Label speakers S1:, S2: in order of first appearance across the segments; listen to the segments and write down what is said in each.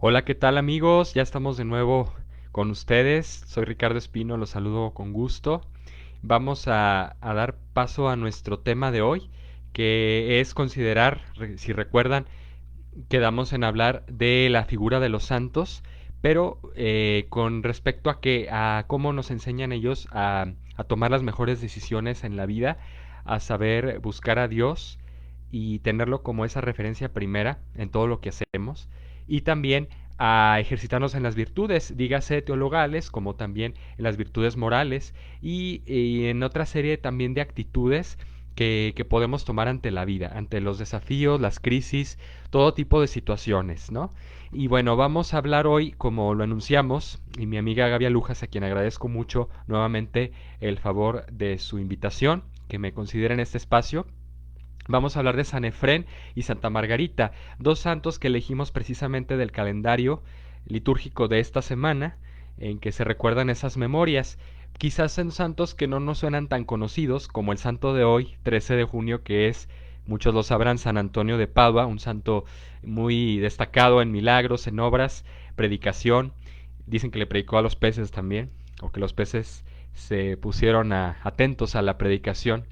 S1: Hola, ¿qué tal amigos? Ya estamos de nuevo con ustedes. Soy Ricardo Espino, los saludo con gusto. Vamos a dar paso a nuestro tema de hoy, que es considerar, si recuerdan, quedamos en hablar de la figura de los santos, pero con respecto a cómo nos enseñan ellos a tomar las mejores decisiones en la vida, a saber buscar a Dios y tenerlo como esa referencia primera en todo lo que hacemos, y también a ejercitarnos en las virtudes, dígase teologales, como también en las virtudes morales y en otra serie también de actitudes que podemos tomar ante la vida, ante los desafíos, las crisis, todo tipo de situaciones, ¿no? Y bueno, vamos a hablar hoy, como lo anunciamos, y mi amiga Gaby Lujas, a quien agradezco mucho nuevamente el favor de su invitación, que me considera en este espacio. Vamos a hablar de San Efrén y Santa Margarita, dos santos que elegimos precisamente del calendario litúrgico de esta semana, en que se recuerdan esas memorias. Quizás son santos que no nos suenan tan conocidos como el santo de hoy, 13 de junio, que es, muchos lo sabrán, San Antonio de Padua, un santo muy destacado en milagros, en obras, predicación. Dicen que le predicó a los peces también, o que los peces se pusieron atentos a la predicación.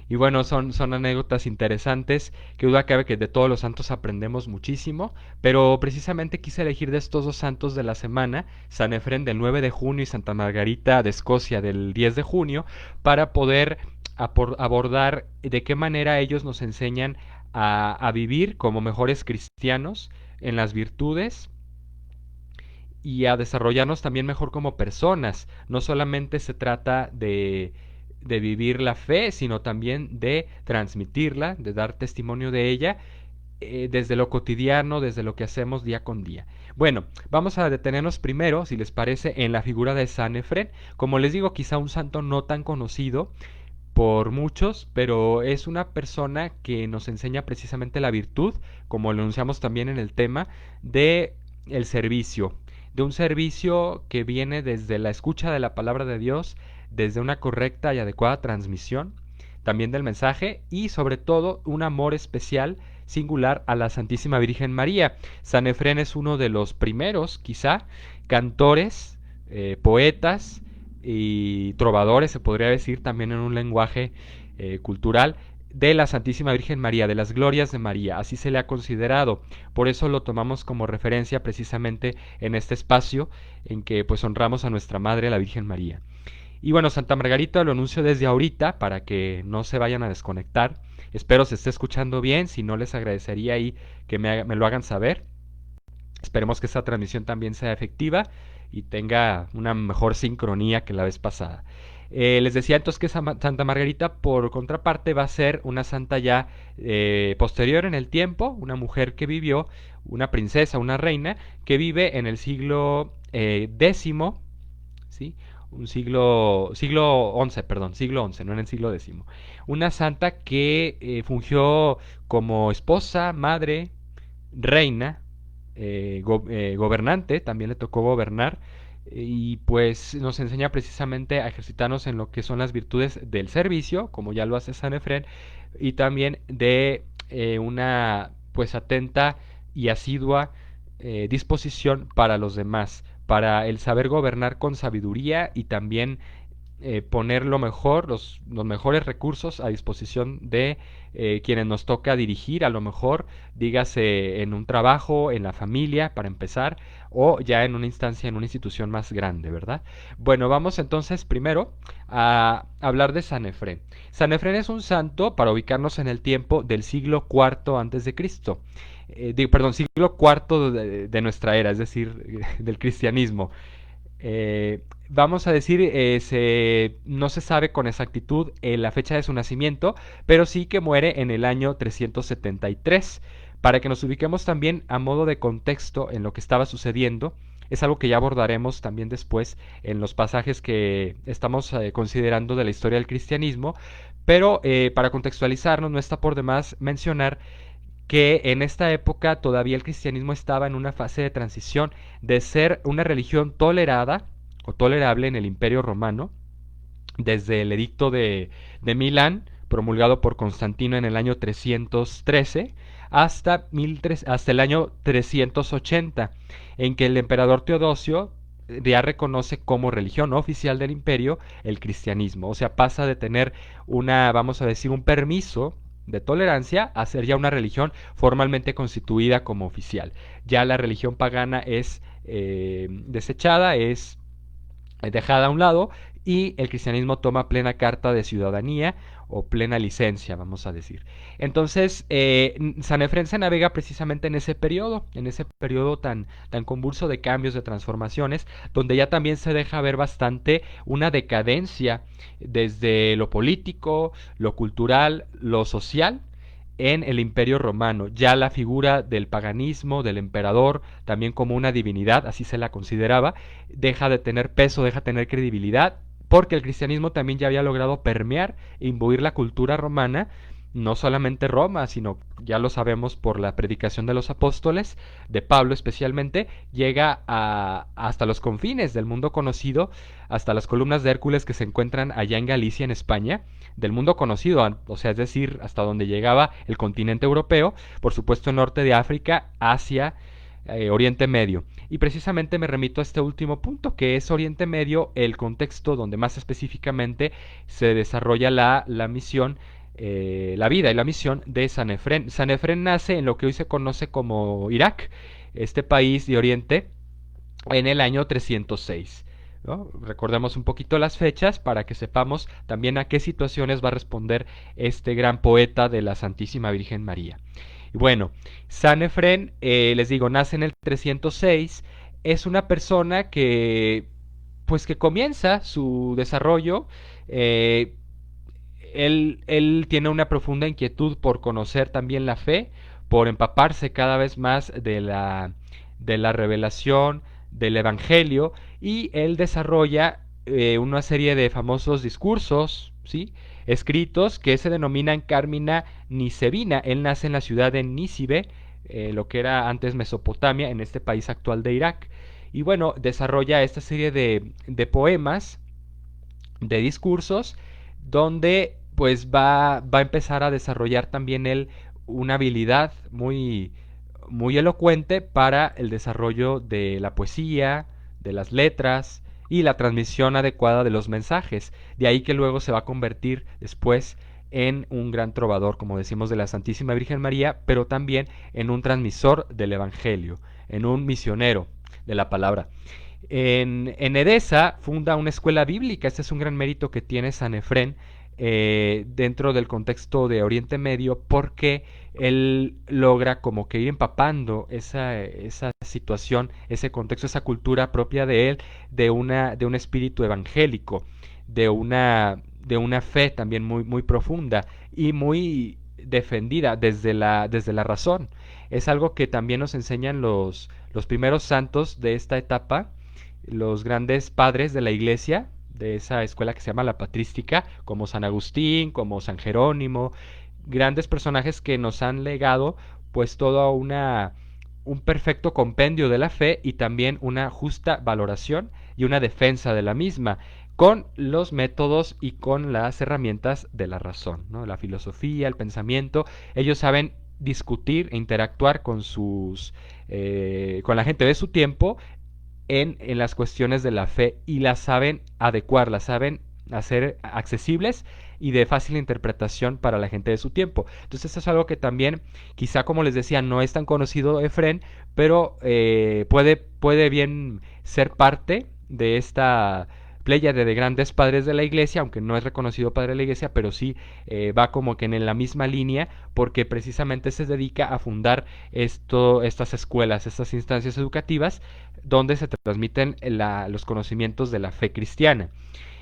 S1: Y bueno, son anécdotas interesantes, que duda cabe que de todos los santos aprendemos muchísimo, pero precisamente quise elegir de estos dos santos de la semana, San Efrén del 9 de junio y Santa Margarita de Escocia del 10 de junio, para poder abordar de qué manera ellos nos enseñan a vivir como mejores cristianos en las virtudes y a desarrollarnos también mejor como personas. No solamente se trata de vivir la fe, sino también de transmitirla, de dar testimonio de ella desde lo cotidiano, desde lo que hacemos día con día. Bueno, vamos a detenernos primero, si les parece, en la figura de San Efrén. Como les digo, quizá un santo no tan conocido por muchos, pero es una persona que nos enseña precisamente la virtud, como lo anunciamos también en el tema, de el servicio, de un servicio que viene desde la escucha de la palabra de Dios, desde una correcta y adecuada transmisión, también del mensaje y sobre todo un amor especial, singular a la Santísima Virgen María. San Efrén es uno de los primeros, quizá, cantores, poetas, y trovadores, se podría decir también en un lenguaje cultural, de la Santísima Virgen María, de las glorias de María, así se le ha considerado. Por eso lo tomamos como referencia precisamente en este espacio en que pues honramos a nuestra Madre, la Virgen María. Y bueno, Santa Margarita lo anuncio desde ahorita para que no se vayan a desconectar. Espero se esté escuchando bien, si no les agradecería ahí que me lo hagan saber. Esperemos que esta transmisión también sea efectiva y tenga una mejor sincronía que la vez pasada. Les decía entonces que Santa Margarita, por contraparte, va a ser una santa ya posterior en el tiempo, una mujer que vivió, una princesa, una reina, que vive en el siglo décimo, ¿sí? Un siglo XI, perdón, siglo XI, no en el siglo X. Una santa que fungió como esposa, madre, reina, gobernante, también le tocó gobernar, y pues nos enseña precisamente a ejercitarnos en lo que son las virtudes del servicio, como ya lo hace San Efrén, y también de una pues atenta y asidua disposición para los demás, para el saber gobernar con sabiduría y también poner lo mejor, los mejores recursos a disposición de quienes nos toca dirigir, a lo mejor, dígase en un trabajo, en la familia, para empezar, o ya en una instancia, en una institución más grande, ¿verdad? Bueno, vamos entonces primero a hablar de San Efrén. San Efrén es un santo, para ubicarnos en el tiempo, del siglo IV antes de Cristo. Perdón, siglo IV de nuestra era, es decir, del cristianismo. Vamos a decir, no se sabe con exactitud la fecha de su nacimiento, pero sí que muere en el año 373. Para que nos ubiquemos también a modo de contexto en lo que estaba sucediendo, es algo que ya abordaremos también después en los pasajes que estamos considerando de la historia del cristianismo, pero para contextualizarnos no está por demás mencionar que en esta época todavía el cristianismo estaba en una fase de transición de ser una religión tolerada o tolerable en el Imperio Romano, desde el edicto de Milán, promulgado por Constantino en el año 313, hasta el año 380, en que el emperador Teodosio ya reconoce como religión oficial del imperio el cristianismo. O sea, pasa de tener vamos a decir, un permiso de tolerancia a ser ya una religión formalmente constituida como oficial. Ya la religión pagana es desechada, es dejada a un lado, y el cristianismo toma plena carta de ciudadanía o plena licencia, vamos a decir. Entonces, Sanefren se navega precisamente en ese periodo tan convulso de cambios, de transformaciones, donde ya también se deja ver bastante una decadencia desde lo político, lo cultural, lo social, en el Imperio Romano. Ya la figura del paganismo, del emperador, también como una divinidad, así se la consideraba, deja de tener peso, deja de tener credibilidad, porque el cristianismo también ya había logrado permear e imbuir la cultura romana, no solamente Roma, sino, ya lo sabemos por la predicación de los apóstoles, de Pablo especialmente, llega hasta los confines del mundo conocido, hasta las columnas de Hércules que se encuentran allá en Galicia, en España, del mundo conocido, o sea, es decir, hasta donde llegaba el continente europeo, por supuesto el norte de África, Asia, Oriente Medio. Y precisamente me remito a este último punto, que es Oriente Medio, el contexto donde más específicamente se desarrolla la misión, la vida y la misión de Sanefren. Sanefren nace en lo que hoy se conoce como Irak, este país de Oriente, en el año 306. ¿No? Recordemos un poquito las fechas para que sepamos también a qué situaciones va a responder este gran poeta de la Santísima Virgen María. Y bueno, Sanefren, les digo, nace en el 306, es una persona que pues que comienza su desarrollo, eh, él tiene una profunda inquietud por conocer también la fe, por empaparse cada vez más de la revelación, del Evangelio, y él desarrolla una serie de famosos discursos, ¿sí? Escritos que se denominan Carmina Nicebina. Él nace en la ciudad de Nícibe, lo que era antes Mesopotamia, en este país actual de Irak. Y bueno, desarrolla esta serie de poemas, de discursos, donde pues va a empezar a desarrollar también él una habilidad muy elocuente para el desarrollo de la poesía, de las letras y la transmisión adecuada de los mensajes. De ahí que luego se va a convertir después en un gran trovador, como decimos, de la Santísima Virgen María, pero también en un transmisor del Evangelio, en un misionero de la palabra. En Edesa funda una escuela bíblica. Este es un gran mérito que tiene Sanefren dentro del contexto de Oriente Medio, porque él logra como que ir empapando esa situación, ese contexto, esa cultura propia de él, de un espíritu evangélico, de una fe también muy profunda y muy defendida desde la razón. Es algo que también nos enseñan los primeros santos de esta etapa, los grandes padres de la iglesia, de esa escuela que se llama la patrística, como San Agustín, como San Jerónimo, grandes personajes que nos han legado pues todo un perfecto compendio de la fe y también una justa valoración y una defensa de la misma, con los métodos y con las herramientas de la razón, ¿no? La filosofía, el pensamiento. Ellos saben discutir e interactuar con la gente de su tiempo en las cuestiones de la fe, y las saben adecuar, las saben hacer accesibles y de fácil interpretación para la gente de su tiempo. Entonces eso es algo que también, quizá como les decía, no es tan conocido Efrén, pero puede bien ser parte de esta pléyade de grandes padres de la iglesia, aunque no es reconocido padre de la iglesia, pero sí va como que en la misma línea, porque precisamente se dedica a fundar estas escuelas, estas instancias educativas, donde se transmiten los conocimientos de la fe cristiana.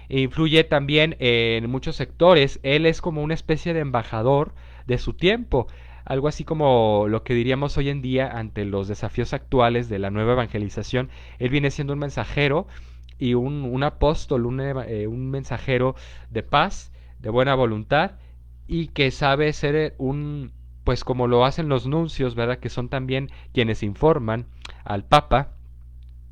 S1: Influye también en muchos sectores. Él es como una especie de embajador de su tiempo, algo así como lo que diríamos hoy en día ante los desafíos actuales de la nueva evangelización. Él viene siendo un mensajero y un apóstol, un mensajero de paz, de buena voluntad, y que sabe ser pues como lo hacen los nuncios, ¿verdad? Que son también quienes informan al Papa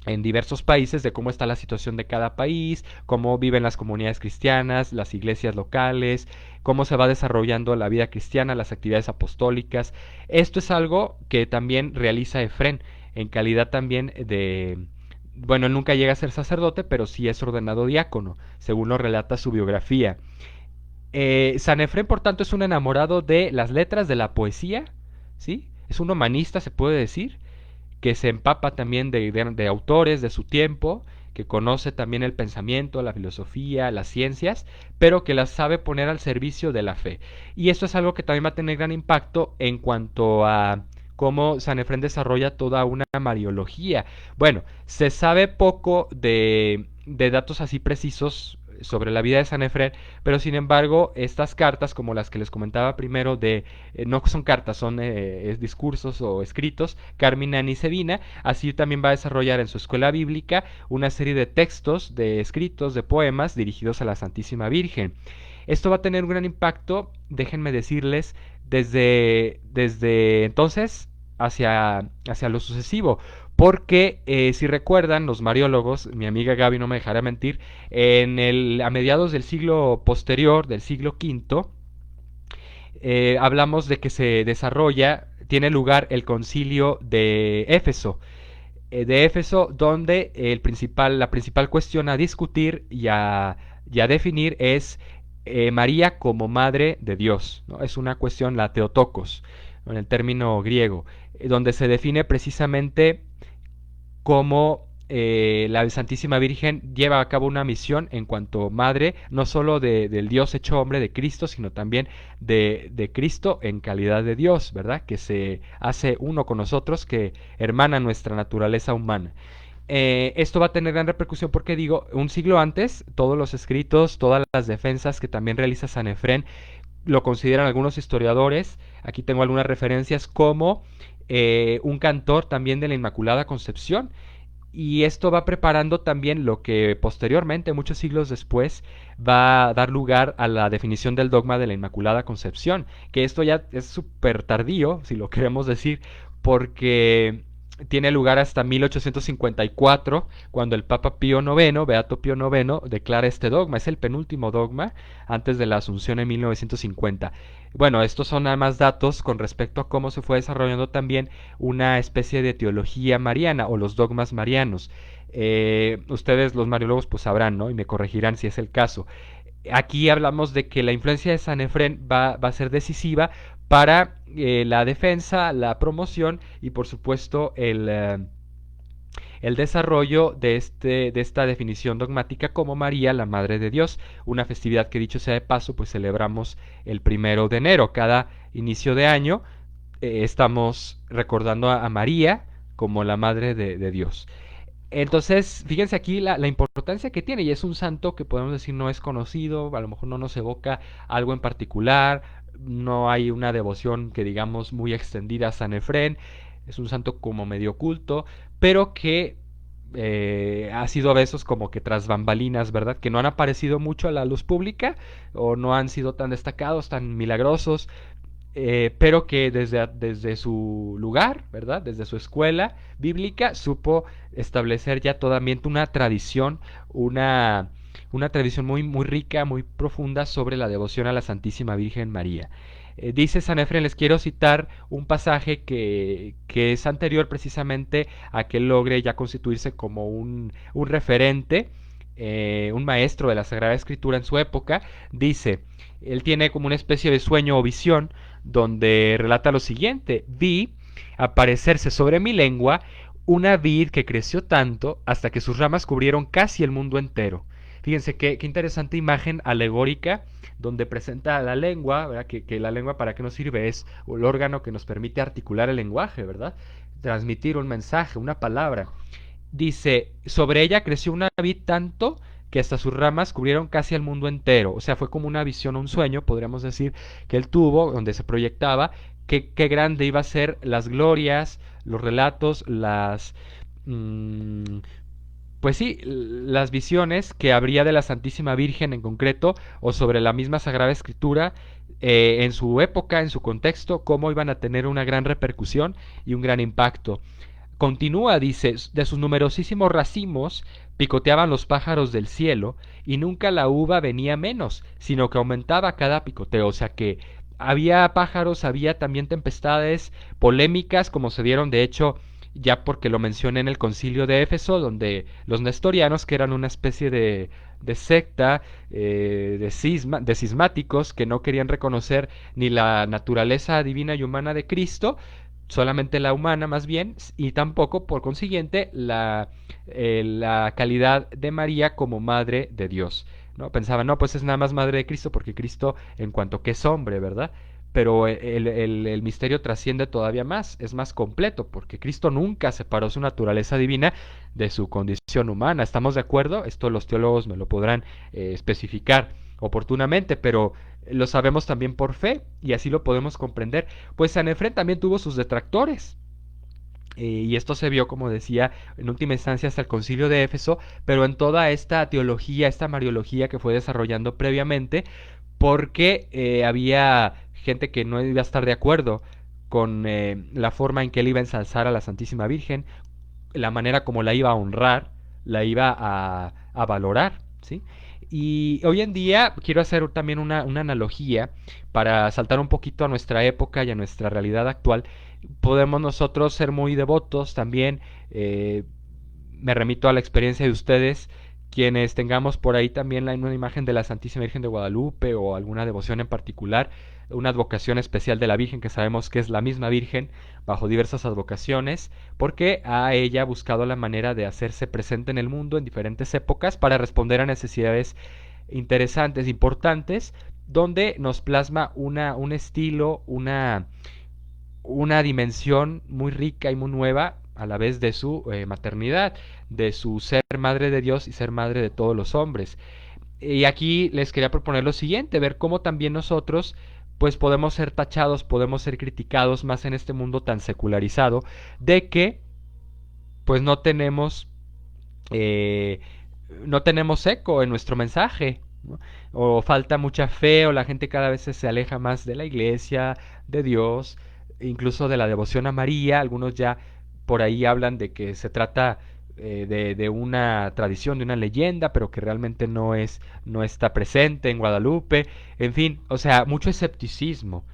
S1: en diversos países de cómo está la situación de cada país, cómo viven las comunidades cristianas, las iglesias locales, cómo se va desarrollando la vida cristiana, las actividades apostólicas. Esto es algo que también realiza Efrén en calidad también de... Bueno, él nunca llega a ser sacerdote, pero sí es ordenado diácono, según lo relata su biografía. San Efrén, por tanto, es un enamorado de las letras, de la poesía, ¿sí? Es un humanista, se puede decir, que se empapa también de autores de su tiempo, que conoce también el pensamiento, la filosofía, las ciencias, pero que las sabe poner al servicio de la fe. Y esto es algo que también va a tener gran impacto en cuanto a cómo San Efrén desarrolla toda una mariología. Bueno, se sabe poco de datos así precisos sobre la vida de San Efrén, pero sin embargo estas cartas, como las que les comentaba primero, no son cartas, son discursos o escritos, Carmina Nicevina, así también va a desarrollar en su escuela bíblica una serie de textos, de escritos, de poemas dirigidos a la Santísima Virgen. Esto va a tener un gran impacto, déjenme decirles, desde entonces hacia lo sucesivo. Porque si recuerdan los mariólogos, mi amiga Gaby no me dejará mentir, a mediados del siglo posterior, del siglo V, hablamos de que se desarrolla, tiene lugar el concilio de Éfeso, donde la principal cuestión a discutir y a definir es María como madre de Dios, ¿no? Es una cuestión, la Theotokos, ¿no? En el término griego, donde se define precisamente cómo la Santísima Virgen lleva a cabo una misión en cuanto madre, no solo del Dios hecho hombre, de Cristo, sino también de Cristo en calidad de Dios, ¿verdad? Que se hace uno con nosotros, que hermana nuestra naturaleza humana. Esto va a tener gran repercusión porque digo, un siglo antes, todos los escritos, todas las defensas que también realiza San Efrén, lo consideran algunos historiadores, aquí tengo algunas referencias, como un cantor también de la Inmaculada Concepción, y esto va preparando también lo que posteriormente, muchos siglos después, va a dar lugar a la definición del dogma de la Inmaculada Concepción, que esto ya es súper tardío, si lo queremos decir, porque tiene lugar hasta 1854, cuando el Papa Pío IX, Beato Pío IX, declara este dogma. Es el penúltimo dogma antes de la Asunción en 1950. Bueno, estos son nada más datos con respecto a cómo se fue desarrollando también una especie de teología mariana o los dogmas marianos. Ustedes, los mariólogos, pues sabrán, ¿no? Y me corregirán si es el caso. Aquí hablamos de que la influencia de San Efrén va a ser decisiva para la defensa, la promoción y por supuesto el desarrollo de esta definición dogmática como María, la Madre de Dios, una festividad que dicho sea de paso, pues celebramos el 1 de enero, cada inicio de año estamos recordando a María como la Madre de Dios. Entonces, fíjense aquí la importancia que tiene, y es un santo que podemos decir no es conocido, a lo mejor no nos evoca algo en particular, no hay una devoción que digamos muy extendida a San Efrén, es un santo como medio oculto, pero que ha sido a veces como que tras bambalinas, ¿verdad? Que no han aparecido mucho a la luz pública o no han sido tan destacados, tan milagrosos, pero que desde su lugar, ¿verdad? Desde su escuela bíblica, supo establecer ya totalmente una tradición muy, muy rica, muy profunda sobre la devoción a la Santísima Virgen María. Dice San Efrén, les quiero citar un pasaje que es anterior precisamente a que logre ya constituirse como un referente, un maestro de la Sagrada Escritura en su época. Dice, él tiene como una especie de sueño o visión donde relata lo siguiente: vi aparecerse sobre mi lengua una vid que creció tanto hasta que sus ramas cubrieron casi el mundo entero. Fíjense qué interesante imagen alegórica donde presenta la lengua, ¿verdad? Que la lengua para qué nos sirve, es el órgano que nos permite articular el lenguaje, ¿verdad? Transmitir un mensaje, una palabra. Dice, sobre ella creció una vid tanto que hasta sus ramas cubrieron casi el mundo entero. O sea, fue como una visión, un sueño, podríamos decir, que él tuvo, donde se proyectaba qué grande iba a ser las glorias, los relatos, mm, pues sí, las visiones que habría de la Santísima Virgen en concreto, o sobre la misma Sagrada Escritura, en su época, en su contexto, cómo iban a tener una gran repercusión y un gran impacto. Continúa, dice, de sus numerosísimos racimos picoteaban los pájaros del cielo, y nunca la uva venía menos, sino que aumentaba cada picoteo. O sea que había pájaros, había también tempestades, polémicas, como se dieron de hecho, ya porque lo mencioné en el concilio de Éfeso, donde los nestorianos, que eran una especie de secta, de cismáticos, que no querían reconocer ni la naturaleza divina y humana de Cristo, solamente la humana más bien, y tampoco, por consiguiente, la calidad de María como madre de Dios. ¿No? Pensaban, no, pues es nada más madre de Cristo porque Cristo en cuanto que es hombre, ¿verdad? Pero el misterio trasciende todavía más, es más completo, porque Cristo nunca separó su naturaleza divina de su condición humana. ¿Estamos de acuerdo? Esto los teólogos me lo podrán especificar oportunamente, pero lo sabemos también por fe y así lo podemos comprender. Pues Sanefrén también tuvo sus detractores. Y esto se vio, como decía, en última instancia hasta el concilio de Éfeso, pero en toda esta teología, esta mariología que fue desarrollando previamente, porque había gente que no iba a estar de acuerdo con la forma en que él iba a ensalzar a la Santísima Virgen, la manera como la iba a honrar, la iba a valorar, ¿sí? Y hoy en día quiero hacer también una analogía para saltar un poquito a nuestra época y a nuestra realidad actual. Podemos nosotros ser muy devotos también. Me remito a la experiencia de ustedes, quienes tengamos por ahí también una imagen de la Santísima Virgen de Guadalupe o alguna devoción en particular, una advocación especial de la Virgen, que sabemos que es la misma Virgen bajo diversas advocaciones, porque ha ella buscado la manera de hacerse presente en el mundo en diferentes épocas para responder a necesidades interesantes, importantes, donde nos plasma un estilo, una dimensión muy rica y muy nueva a la vez de su maternidad, de su ser madre de Dios y ser madre de todos los hombres. Y aquí les quería proponer lo siguiente, ver cómo también nosotros pues podemos ser tachados, podemos ser criticados más en este mundo tan secularizado, de que pues eh, no tenemos eco en nuestro mensaje, ¿no? O falta mucha fe, o la gente cada vez se aleja más de la iglesia, de Dios, incluso de la devoción a María. Algunos ya por ahí hablan de que se trata de una tradición, de una leyenda, pero que realmente no está presente en Guadalupe. En fin, o sea, mucho escepticismo.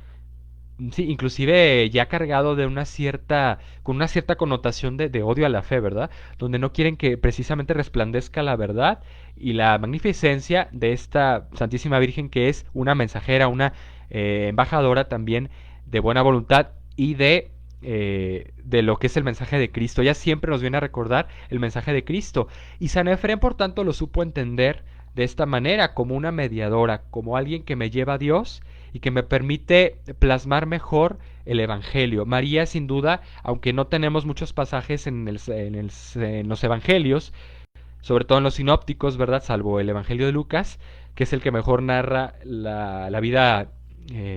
S1: Sí, inclusive ya cargado de con una cierta connotación de odio a la fe, ¿verdad? Donde no quieren que precisamente resplandezca la verdad y la magnificencia de esta Santísima Virgen, que es una mensajera, una embajadora también de buena voluntad y de lo que es el mensaje de Cristo. Ella siempre nos viene a recordar el mensaje de Cristo. Y San Efrén, por tanto, lo supo entender de esta manera, como una mediadora, como alguien que me lleva a Dios y que me permite plasmar mejor el Evangelio. María, sin duda, aunque no tenemos muchos pasajes en los Evangelios, sobre todo en los sinópticos, ¿verdad? Salvo el Evangelio de Lucas, que es el que mejor narra la vida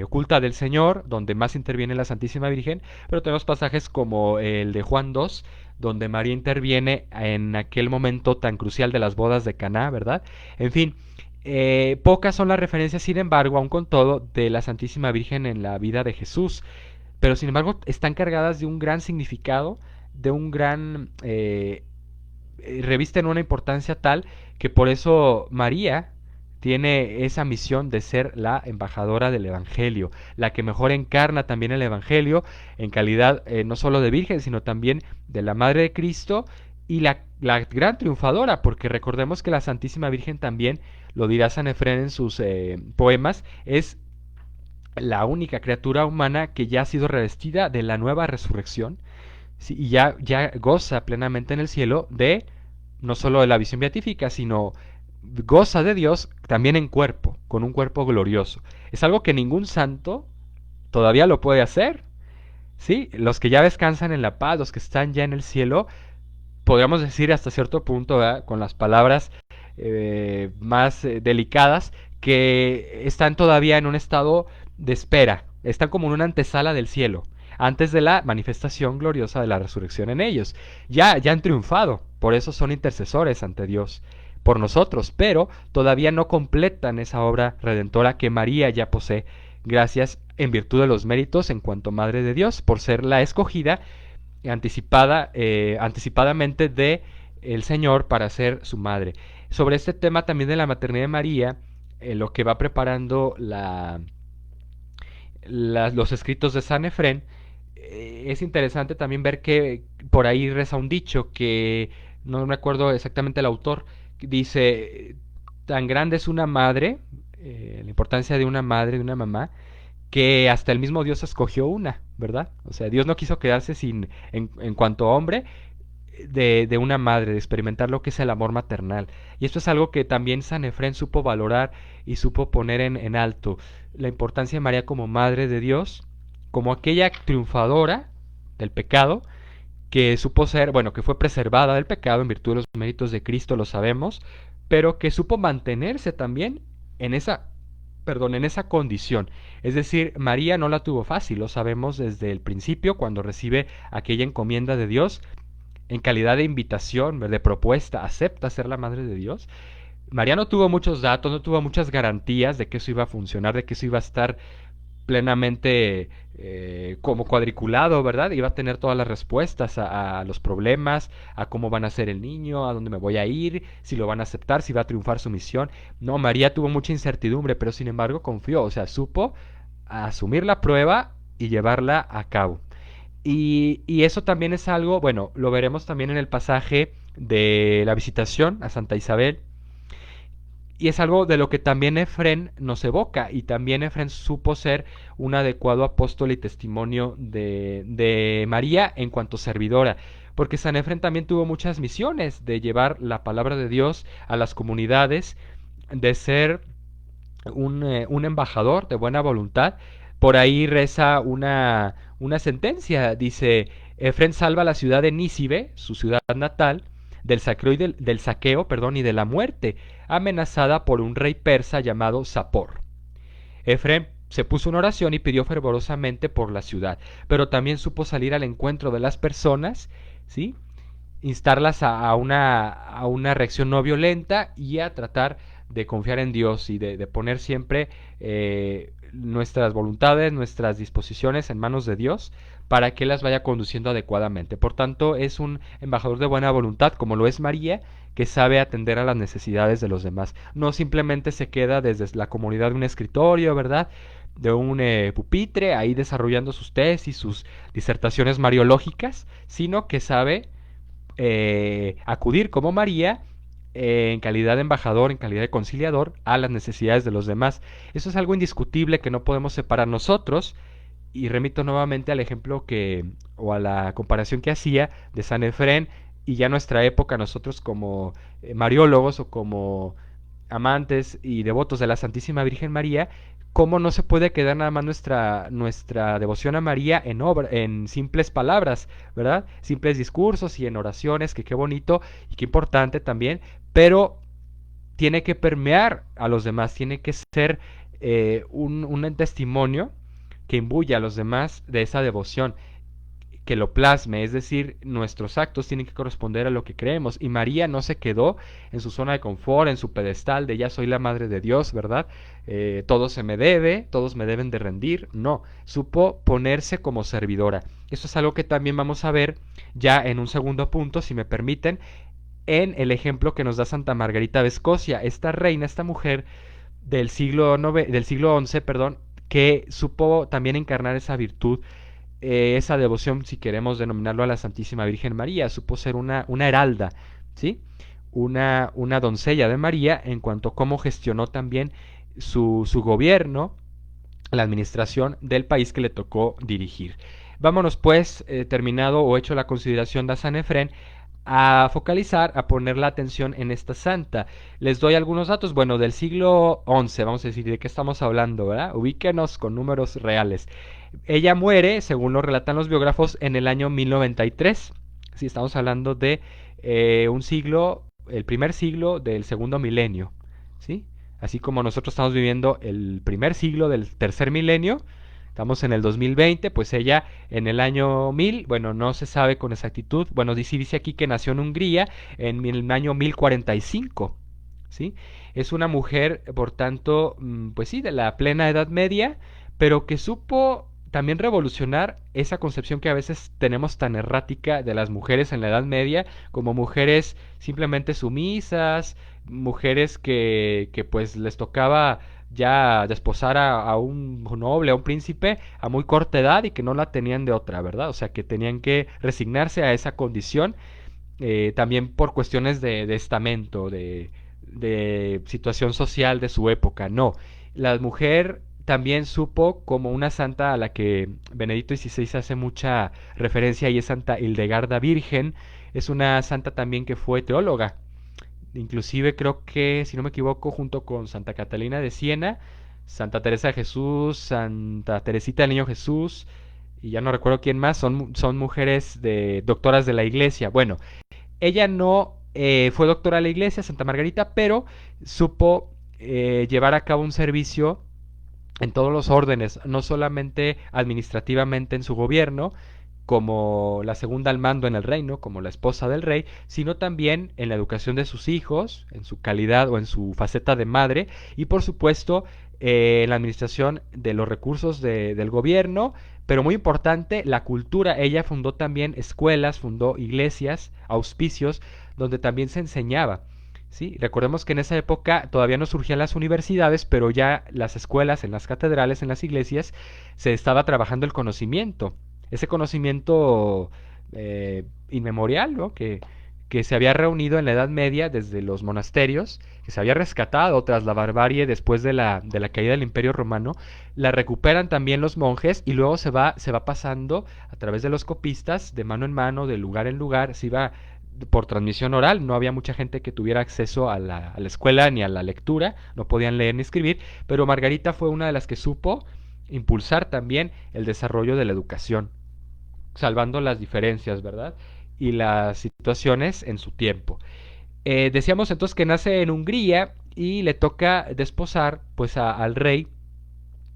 S1: oculta del Señor, donde más interviene la Santísima Virgen, pero tenemos pasajes como el de Juan 2, donde María interviene en aquel momento tan crucial de las bodas de Caná, ¿verdad? En fin, pocas son las referencias, sin embargo, aun con todo, de la Santísima Virgen en la vida de Jesús, pero sin embargo están cargadas de un gran significado, de un gran... revisten una importancia tal que por eso María tiene esa misión de ser la embajadora del Evangelio, la que mejor encarna también el Evangelio en calidad no solo de Virgen, sino también de la Madre de Cristo y la gran triunfadora, porque recordemos que la Santísima Virgen también, lo dirá San Efrén en sus poemas, es la única criatura humana que ya ha sido revestida de la nueva resurrección, sí, y ya goza plenamente en el cielo de no solo de la visión beatífica, sino goza de Dios también en cuerpo, con un cuerpo glorioso. Es algo que ningún santo todavía lo puede hacer. ¿Sí? Los que ya descansan en la paz, los que están ya en el cielo, podríamos decir hasta cierto punto, ¿verdad? Con las palabras más delicadas, que están todavía en un estado de espera, están como en una antesala del cielo, antes de la manifestación gloriosa de la resurrección en ellos. Ya han triunfado, por eso son intercesores ante Dios por nosotros, pero todavía no completan esa obra redentora que María ya posee, gracias en virtud de los méritos en cuanto Madre de Dios, por ser la escogida anticipadamente de el Señor para ser su madre. Sobre este tema también de la maternidad de María, lo que va preparando los escritos de San Efrén, es interesante también ver que por ahí reza un dicho que no me acuerdo exactamente el autor, que dice, tan grande es una madre, la importancia de una madre, de una mamá, que hasta el mismo Dios escogió una, ¿verdad? O sea, Dios no quiso quedarse sin, en cuanto a hombre, de una madre, de experimentar lo que es el amor maternal. Y esto es algo que también San Efrén supo valorar y supo poner en alto. La importancia de María como madre de Dios, como aquella triunfadora del pecado, que supo ser, bueno, que fue preservada del pecado en virtud de los méritos de Cristo, lo sabemos, pero que supo mantenerse también en en esa condición. Es decir, María no la tuvo fácil, lo sabemos desde el principio, cuando recibe aquella encomienda de Dios, en calidad de invitación, de propuesta, acepta ser la madre de Dios. María no tuvo muchos datos, no tuvo muchas garantías de que eso iba a funcionar, de que eso iba a estar plenamente como cuadriculado, ¿verdad? Iba a tener todas las respuestas a los problemas, a cómo van a ser el niño, a dónde me voy a ir, si lo van a aceptar, si va a triunfar su misión. No, María tuvo mucha incertidumbre, pero sin embargo confió, o sea, supo asumir la prueba y llevarla a cabo. Y eso también es algo, bueno, lo veremos también en el pasaje de la visitación a Santa Isabel, y es algo de lo que también Efrén nos evoca, y también Efrén supo ser un adecuado apóstol y testimonio de María en cuanto servidora, porque San Efrén también tuvo muchas misiones de llevar la palabra de Dios a las comunidades, de ser un embajador de buena voluntad. Por ahí reza una sentencia, dice, Efrén salva la ciudad de Nícibe, su ciudad natal, del saqueo, perdón, y de la muerte, amenazada por un rey persa llamado Sapor. Efrén se puso en oración y pidió fervorosamente por la ciudad, pero también supo salir al encuentro de las personas, ¿sí? Instarlas a una reacción no violenta y a tratar de confiar en Dios y de poner siempre nuestras voluntades, nuestras disposiciones en manos de Dios para que las vaya conduciendo adecuadamente. Por tanto, es un embajador de buena voluntad, como lo es María, que sabe atender a las necesidades de los demás. No simplemente se queda desde la comunidad de un escritorio, ¿verdad? De un pupitre, ahí desarrollando sus tesis, sus disertaciones mariológicas, sino que sabe acudir como María en calidad de embajador, en calidad de conciliador, a las necesidades de los demás. Eso es algo indiscutible que no podemos separar nosotros. Y remito nuevamente al ejemplo o a la comparación que hacía de San Efrén y ya nuestra época, nosotros como mariólogos o como amantes y devotos de la Santísima Virgen María, cómo no se puede quedar nada más nuestra devoción a María en simples palabras, ¿verdad? Simples discursos y en oraciones, que qué bonito y qué importante también, pero tiene que permear a los demás, tiene que ser un testimonio que imbuya a los demás de esa devoción, que lo plasme, es decir, nuestros actos tienen que corresponder a lo que creemos. Y María no se quedó en su zona de confort, en su pedestal de ya soy la madre de Dios, ¿verdad? Todo se me debe, todos me deben de rendir. No, supo ponerse como servidora. Eso es algo que también vamos a ver ya en un segundo punto, si me permiten, en el ejemplo que nos da Santa Margarita de Escocia, esta reina, esta mujer del siglo XI, perdón, que supo también encarnar esa virtud, esa devoción, si queremos denominarlo, a la Santísima Virgen María. Supo ser una heralda, ¿sí? Una doncella de María en cuanto a cómo gestionó también su gobierno, la administración del país que le tocó dirigir. Vámonos pues, terminado o hecho la consideración de San Efrén, a focalizar, a poner la atención en esta santa. Les doy algunos datos, bueno, del siglo XI, vamos a decir, ¿de qué estamos hablando, verdad? Ubíquenos con números reales. Ella muere, según lo relatan los biógrafos, en el año 1093. Sí, estamos hablando de un siglo, el primer siglo del segundo milenio, ¿sí? Así como nosotros estamos viviendo el primer siglo del tercer milenio, estamos en el 2020, pues ella en el año 1000, bueno, no se sabe con exactitud, bueno, dice aquí que nació en Hungría en el año 1045, ¿sí? Es una mujer, por tanto, pues sí, de la plena Edad Media, pero que supo también revolucionar esa concepción que a veces tenemos tan errática de las mujeres en la Edad Media, como mujeres simplemente sumisas, mujeres que pues les tocaba ya desposar a un noble, a un príncipe a muy corta edad y que no la tenían de otra, ¿verdad? O sea, que tenían que resignarse a esa condición, también por cuestiones de estamento, de situación social de su época. No, la mujer también supo como una santa a la que Benedicto XVI hace mucha referencia, y es Santa Hildegarda Virgen. Es una santa también que fue teóloga. Inclusive creo que, si no me equivoco, junto con Santa Catalina de Siena, Santa Teresa de Jesús, Santa Teresita del Niño Jesús, y ya no recuerdo quién más, son mujeres de doctoras de la iglesia. Bueno, ella no fue doctora de la iglesia, Santa Margarita, pero supo llevar a cabo un servicio en todos los órdenes, no solamente administrativamente en su gobierno, como la segunda al mando en el reino, como la esposa del rey, sino también en la educación de sus hijos, en su calidad o en su faceta de madre, y por supuesto en la administración de los recursos del gobierno, pero muy importante, la cultura. Ella fundó también escuelas, fundó iglesias, auspicios, donde también se enseñaba. ¿Sí? Recordemos que en esa época todavía no surgían las universidades, pero ya las escuelas, en las catedrales, en las iglesias, se estaba trabajando el conocimiento. Ese conocimiento inmemorial, ¿no? Que se había reunido en la Edad Media desde los monasterios, que se había rescatado tras la barbarie después de la caída del Imperio Romano, la recuperan también los monjes y luego se va pasando a través de los copistas, de mano en mano, de lugar en lugar, se iba por transmisión oral. No había mucha gente que tuviera acceso a la escuela ni a la lectura, no podían leer ni escribir, pero Margarita fue una de las que supo impulsar también el desarrollo de la educación, salvando las diferencias, ¿verdad? Y las situaciones en su tiempo. Decíamos entonces que nace en Hungría y le toca desposar pues al rey,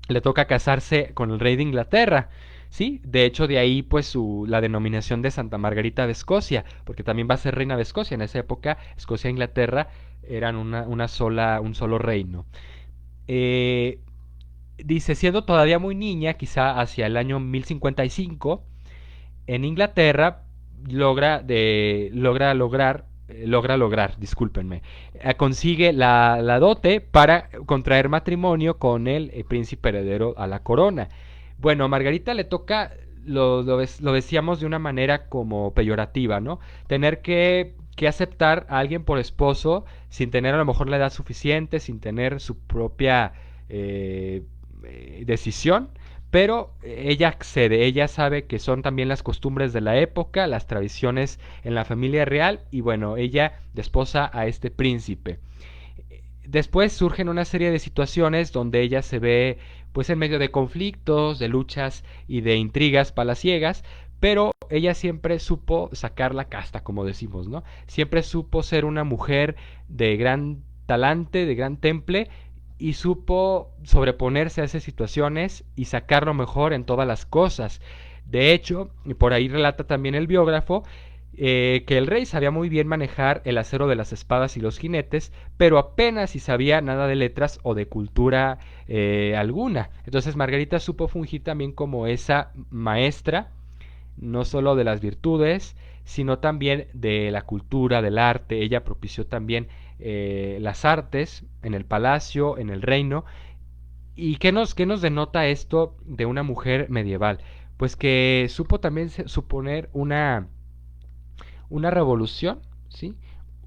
S1: le toca casarse con el rey de Inglaterra. Sí, de hecho de ahí pues la denominación de Santa Margarita de Escocia, porque también va a ser reina de Escocia. En esa época Escocia e Inglaterra eran un solo reino. Eh, Dice, siendo todavía muy niña, quizá hacia el año 1055, en Inglaterra logra lograr, discúlpenme, consigue la dote para contraer matrimonio con el príncipe heredero a la corona. Bueno, a Margarita le toca, lo decíamos de una manera como peyorativa, ¿no? Tener que aceptar a alguien por esposo sin tener a lo mejor la edad suficiente, sin tener su propia eh, decisión, pero ella accede. Ella sabe que son también las costumbres de la época, las tradiciones en la familia real, y bueno, ella desposa a este príncipe. Después surgen una serie de situaciones donde ella se ve pues en medio de conflictos, de luchas y de intrigas palaciegas, pero ella siempre supo sacar la casta, como decimos, ¿no? Siempre supo ser una mujer de gran talante, de gran temple, y supo sobreponerse a esas situaciones y sacar lo mejor en todas las cosas. De hecho, y por ahí relata también el biógrafo, que el rey sabía muy bien manejar el acero de las espadas y los jinetes, pero apenas si sabía nada de letras o de cultura alguna. Entonces Margarita supo fungir también como esa maestra, no solo de las virtudes, sino también de la cultura, del arte. Ella propició también las artes en el palacio, en el reino. ¿Y qué nos denota esto de una mujer medieval? Pues que supo también suponer una revolución, ¿sí?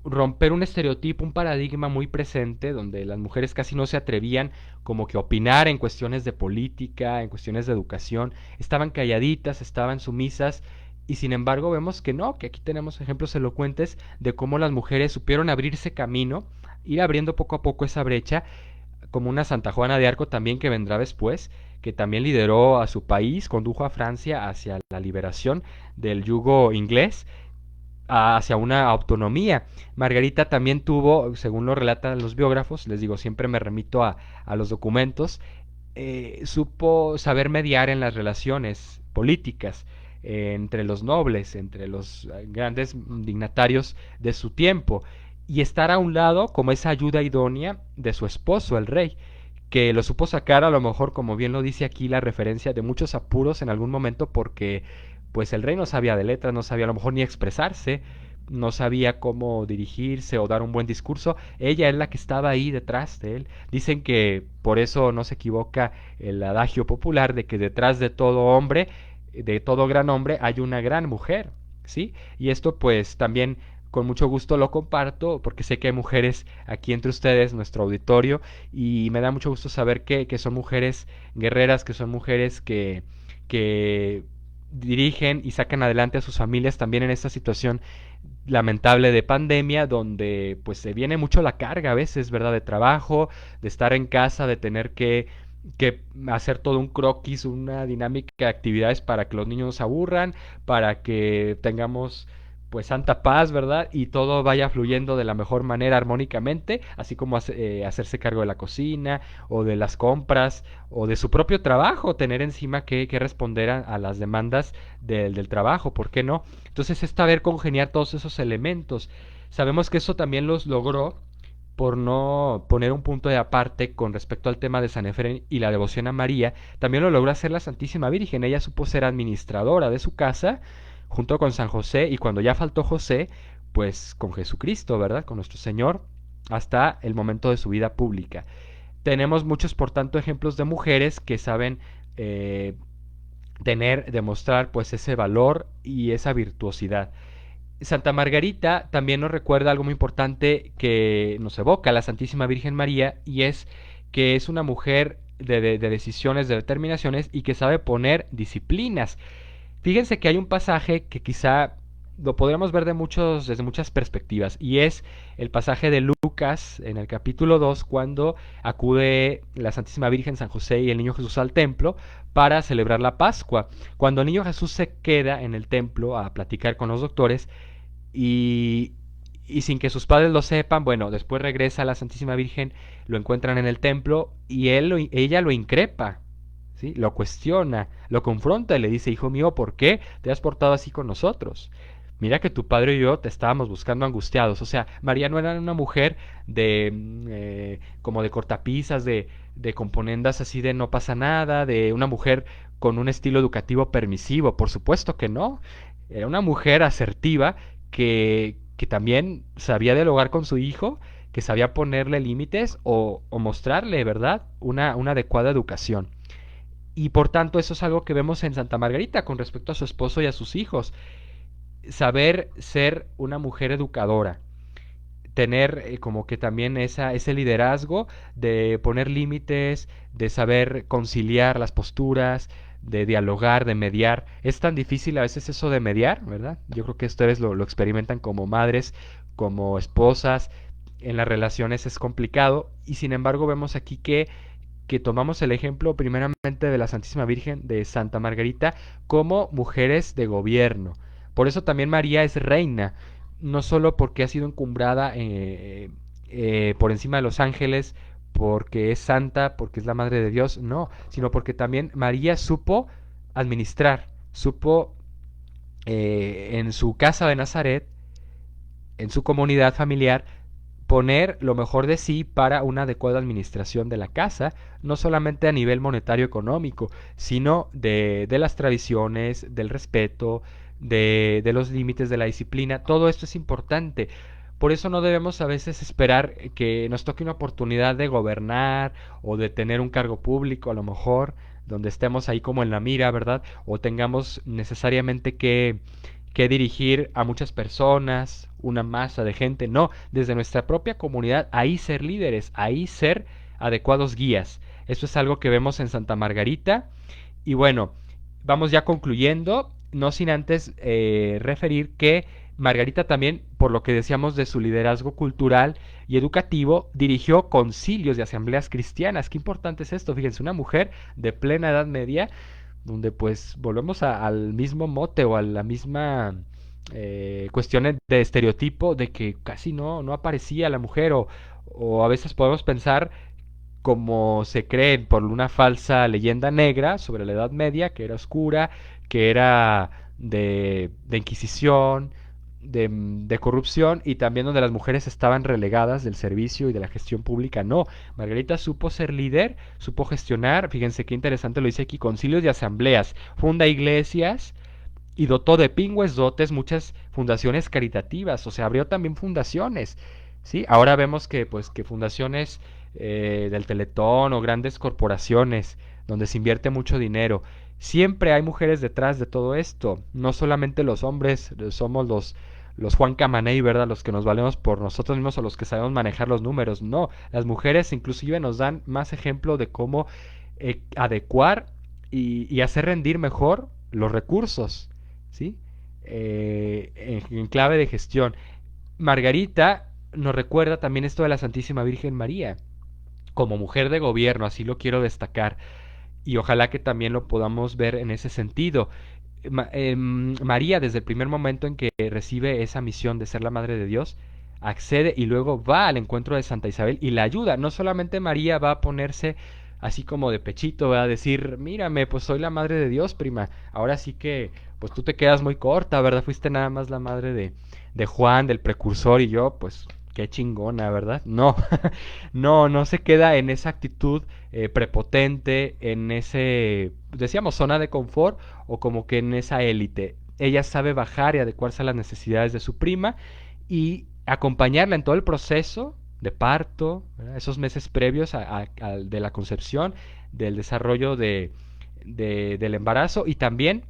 S1: Romper un estereotipo, un paradigma muy presente donde las mujeres casi no se atrevían como que a opinar en cuestiones de política, en cuestiones de educación, estaban calladitas, estaban sumisas, y sin embargo vemos que no, que aquí tenemos ejemplos elocuentes de cómo las mujeres supieron abrirse camino, ir abriendo poco a poco esa brecha, como una Santa Juana de Arco también que vendrá después, que también lideró a su país, condujo a Francia hacia la liberación del yugo inglés, hacia una autonomía. Margarita también tuvo, según lo relatan los biógrafos, les digo, siempre me remito a los documentos, supo saber mediar en las relaciones políticas entre los nobles, entre los grandes dignatarios de su tiempo, y estar a un lado como esa ayuda idónea de su esposo, el rey, que lo supo sacar a lo mejor, como bien lo dice aquí la referencia, de muchos apuros en algún momento porque pues el rey no sabía de letras, no sabía a lo mejor ni expresarse, no sabía cómo dirigirse o dar un buen discurso. Ella es la que estaba ahí detrás de él. Dicen que por eso no se equivoca el adagio popular de que detrás de todo hombre, de todo gran hombre, hay una gran mujer, ¿sí? Y esto pues también con mucho gusto lo comparto porque sé que hay mujeres aquí entre ustedes, nuestro auditorio, y me da mucho gusto saber que son mujeres guerreras, que son mujeres que dirigen y sacan adelante a sus familias también en esta situación lamentable de pandemia donde pues se viene mucho la carga a veces, ¿verdad? De trabajo, de estar en casa, de tener que hacer todo un croquis, una dinámica de actividades para que los niños no se aburran, para que tengamos pues santa paz, ¿verdad? Y todo vaya fluyendo de la mejor manera armónicamente, así como hacerse cargo de la cocina o de las compras o de su propio trabajo, tener encima que responder a las demandas del trabajo, ¿por qué no? Entonces está ver congeniar todos esos elementos. Sabemos que eso también los logró por no poner un punto de aparte con respecto al tema de San Efrén y la devoción a María, también lo logró hacer la Santísima Virgen. Ella supo ser administradora de su casa junto con San José y cuando ya faltó José, pues con Jesucristo, ¿verdad? Con nuestro Señor hasta el momento de su vida pública. Tenemos muchos, por tanto, ejemplos de mujeres que saben eh, demostrar pues ese valor y esa virtuosidad. Santa Margarita también nos recuerda algo muy importante que nos evoca la Santísima Virgen María y es que es una mujer de decisiones, de determinaciones y que sabe poner disciplinas. Fíjense que hay un pasaje que quizá lo podríamos ver desde muchas perspectivas y es el pasaje de Lucas en el capítulo 2 cuando acude la Santísima Virgen, San José y el Niño Jesús al templo para celebrar la Pascua. Cuando el Niño Jesús se queda en el templo a platicar con los doctores, y, y sin que sus padres lo sepan, bueno, después regresa a la Santísima Virgen, lo encuentran en el templo y ella lo increpa, ¿sí? Lo cuestiona, lo confronta y le dice, hijo mío, ¿por qué te has portado así con nosotros? Mira que tu padre y yo te estábamos buscando angustiados. O sea, María no era una mujer como de cortapisas, de componendas así de no pasa nada, de una mujer con un estilo educativo permisivo. Por supuesto que no. Era una mujer asertiva que también sabía dialogar con su hijo, que sabía ponerle límites o mostrarle, ¿verdad?, una adecuada educación. Y por tanto eso es algo que vemos en Santa Margarita con respecto a su esposo y a sus hijos. Saber ser una mujer educadora, tener como que también ese liderazgo de poner límites, de saber conciliar las posturas, de dialogar, de mediar. Es tan difícil a veces eso de mediar, ¿verdad? Yo creo que ustedes lo experimentan como madres, como esposas, en las relaciones es complicado y sin embargo vemos aquí que tomamos el ejemplo primeramente de la Santísima Virgen de Santa Margarita como mujeres de gobierno. Por eso también María es reina, no solo porque ha sido encumbrada por encima de los ángeles, porque es santa, porque es la madre de Dios, no, sino porque también María supo administrar, supo en su casa de Nazaret, en su comunidad familiar, poner lo mejor de sí para una adecuada administración de la casa, no solamente a nivel monetario económico, sino de las tradiciones, del respeto, de los límites de la disciplina. Todo esto es importante. Por eso no debemos a veces esperar que nos toque una oportunidad de gobernar o de tener un cargo público, a lo mejor, donde estemos ahí como en la mira, ¿verdad? O tengamos necesariamente que dirigir a muchas personas, una masa de gente, no, desde nuestra propia comunidad, ahí ser líderes, ahí ser adecuados guías. Eso es algo que vemos en Santa Margarita. Y bueno, vamos ya concluyendo, no sin antes referir que Margarita también, por lo que decíamos de su liderazgo cultural y educativo, dirigió concilios y asambleas cristianas. Qué importante es esto, fíjense, una mujer de plena edad media donde pues volvemos al mismo mote o a la misma cuestión de estereotipo de que casi no aparecía la mujer o a veces podemos pensar como se cree por una falsa leyenda negra sobre la Edad Media, que era oscura, que era de Inquisición, de corrupción y también donde las mujeres estaban relegadas del servicio y de la gestión pública. No, Margarita supo ser líder, supo gestionar, fíjense qué interesante lo dice aquí, concilios y asambleas, funda iglesias y dotó de pingües dotes muchas fundaciones caritativas, o sea, abrió también fundaciones, ¿sí? Ahora vemos que, pues, que fundaciones del Teletón o grandes corporaciones donde se invierte mucho dinero. Siempre hay mujeres detrás de todo esto, no solamente los hombres somos los Juan Camaney, ¿verdad? Los que nos valemos por nosotros mismos o los que sabemos manejar los números. No, las mujeres inclusive nos dan más ejemplo de cómo adecuar y hacer rendir mejor los recursos, ¿sí? En clave de gestión. Margarita nos recuerda también esto de la Santísima Virgen María, como mujer de gobierno, así lo quiero destacar, y ojalá que también lo podamos ver en ese sentido. María, desde el primer momento en que recibe esa misión de ser la Madre de Dios, accede y luego va al encuentro de Santa Isabel y la ayuda. No solamente María va a ponerse así como de pechito, va a decir, mírame, pues soy la Madre de Dios, prima. Ahora sí que, pues tú te quedas muy corta, ¿verdad? Fuiste nada más la madre de Juan, del precursor, y yo, pues, qué chingona, ¿verdad? No, no se queda en esa actitud prepotente, en ese, decíamos, zona de confort o como que en esa élite. Ella sabe bajar y adecuarse a las necesidades de su prima y acompañarla en todo el proceso de parto, ¿verdad? Esos meses previos de la concepción, del desarrollo del embarazo y también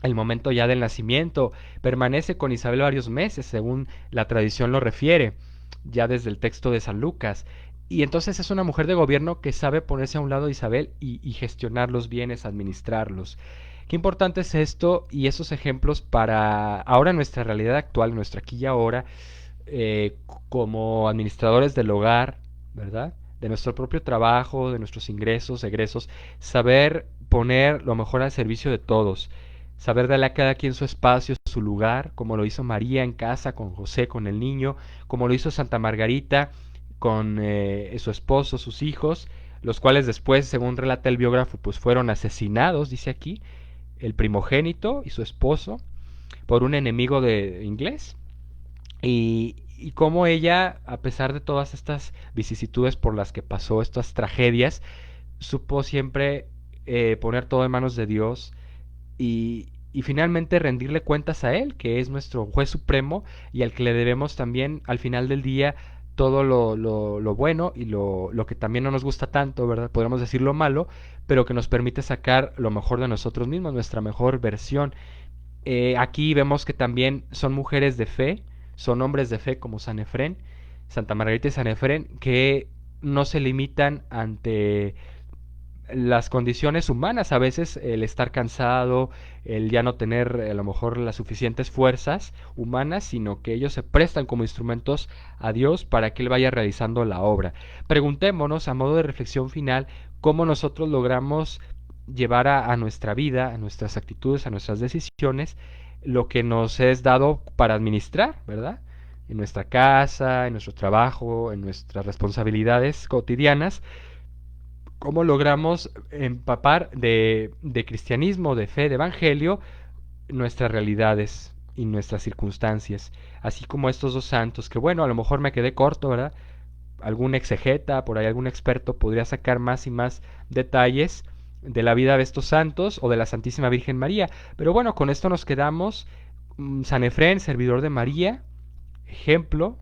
S1: el momento ya del nacimiento. Permanece con Isabel varios meses, según la tradición lo refiere, ya desde el texto de San Lucas. Y entonces es una mujer de gobierno que sabe ponerse a un lado de Isabel y gestionar los bienes, administrarlos. Qué importante es esto y esos ejemplos para ahora en nuestra realidad actual, nuestra aquí y ahora, eh, como administradores del hogar, ¿verdad? De nuestro propio trabajo, de nuestros ingresos, egresos, saber poner lo mejor al servicio de todos, saber darle a cada quien su espacio, su lugar, como lo hizo María en casa con José, con el niño, como lo hizo Santa Margarita con su esposo, sus hijos, los cuales después, según relata el biógrafo, pues fueron asesinados, dice aquí, el primogénito y su esposo, por un enemigo de inglés. Y cómo ella, a pesar de todas estas vicisitudes por las que pasó, estas tragedias, supo siempre poner todo en manos de Dios y finalmente rendirle cuentas a Él, que es nuestro juez supremo y al que le debemos también al final del día todo lo bueno y lo que también no nos gusta tanto, ¿verdad? Podríamos decir lo malo, pero que nos permite sacar lo mejor de nosotros mismos, nuestra mejor versión. Aquí vemos que también son mujeres de fe, son hombres de fe como San Efrén, Santa Margarita y San Efrén, que no se limitan ante las condiciones humanas, a veces el estar cansado, el ya no tener a lo mejor las suficientes fuerzas humanas, sino que ellos se prestan como instrumentos a Dios para que Él vaya realizando la obra. Preguntémonos a modo de reflexión final cómo nosotros logramos llevar a nuestra vida, a nuestras actitudes, a nuestras decisiones, lo que nos es dado para administrar, ¿verdad? En nuestra casa, en nuestro trabajo, en nuestras responsabilidades cotidianas, cómo logramos empapar de cristianismo, de fe, de evangelio, nuestras realidades y nuestras circunstancias, así como estos dos santos, que bueno, a lo mejor me quedé corto, ¿verdad? Algún exegeta, por ahí algún experto podría sacar más y más detalles de la vida de estos santos o de la Santísima Virgen María, pero bueno, con esto nos quedamos. San Efrén, servidor de María, ejemplo,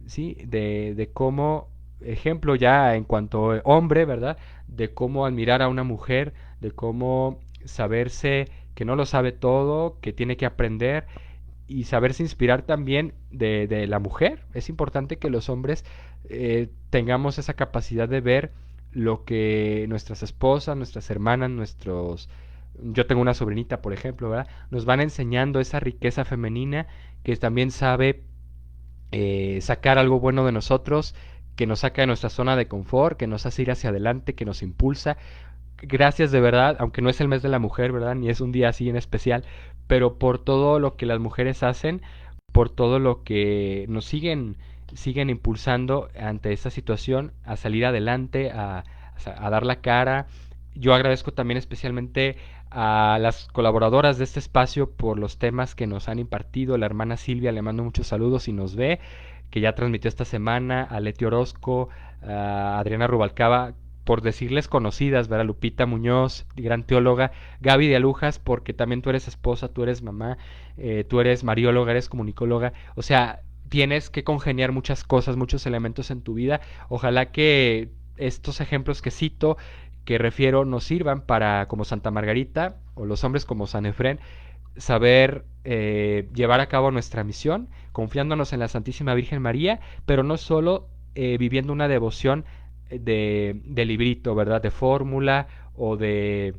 S1: ¿sí? De cómo, ejemplo ya en cuanto a hombre, ¿verdad? De cómo admirar a una mujer, de cómo saberse que no lo sabe todo, que tiene que aprender y saberse inspirar también de la mujer. Es importante que los hombres tengamos esa capacidad de ver lo que nuestras esposas, nuestras hermanas, nuestros... Yo tengo una sobrinita, por ejemplo, ¿verdad? Nos van enseñando esa riqueza femenina que también sabe sacar algo bueno de nosotros, que nos saca de nuestra zona de confort, que nos hace ir hacia adelante, que nos impulsa. Gracias de verdad, aunque no es el mes de la mujer, ¿verdad? Ni es un día así en especial, pero por todo lo que las mujeres hacen, por todo lo que nos siguen impulsando ante esta situación, a salir adelante, a dar la cara. Yo agradezco también especialmente a las colaboradoras de este espacio por los temas que nos han impartido. La hermana Silvia, le mando muchos saludos si nos ve, que ya transmitió esta semana, a Leti Orozco, a Adriana Rubalcaba, por decirles conocidas, ¿verdad? Lupita Muñoz, gran teóloga, Gaby de Alujas, porque también tú eres esposa, tú eres mamá, tú eres marióloga, eres comunicóloga, o sea, tienes que congeniar muchas cosas, muchos elementos en tu vida. Ojalá que estos ejemplos que cito, que refiero, nos sirvan para, como Santa Margarita, o los hombres como San Efrén, saber llevar a cabo nuestra misión, confiándonos en la Santísima Virgen María, pero no solo viviendo una devoción de librito, ¿verdad? De fórmula o de,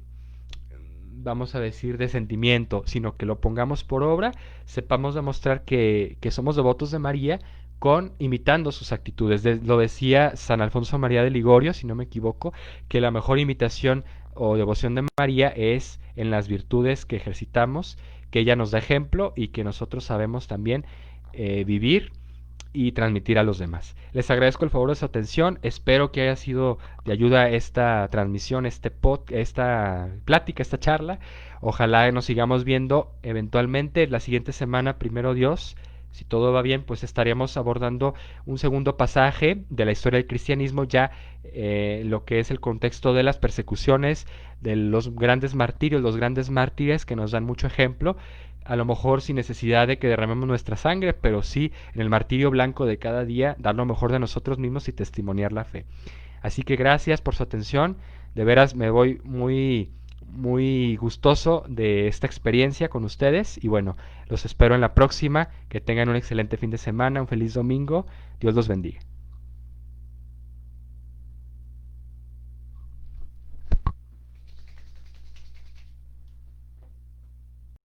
S1: vamos a decir, de sentimiento, sino que lo pongamos por obra, sepamos demostrar que somos devotos de María con imitando sus actitudes. Lo decía San Alfonso María de Ligorio, si no me equivoco, que la mejor imitación o devoción de María es en las virtudes que ejercitamos, que ella nos da ejemplo y que nosotros sabemos también vivir y transmitir a los demás. Les agradezco el favor de su atención, espero que haya sido de ayuda esta transmisión, esta plática, esta charla. Ojalá nos sigamos viendo eventualmente la siguiente semana, primero Dios. Si todo va bien, pues estaríamos abordando un segundo pasaje de la historia del cristianismo, ya lo que es el contexto de las persecuciones, de los grandes martirios, los grandes mártires que nos dan mucho ejemplo, a lo mejor sin necesidad de que derramemos nuestra sangre, pero sí en el martirio blanco de cada día, dar lo mejor de nosotros mismos y testimoniar la fe. Así que gracias por su atención, de veras me voy muy gustoso de esta experiencia con ustedes y bueno, los espero en la próxima, que tengan un excelente fin de semana, un feliz domingo, Dios los bendiga.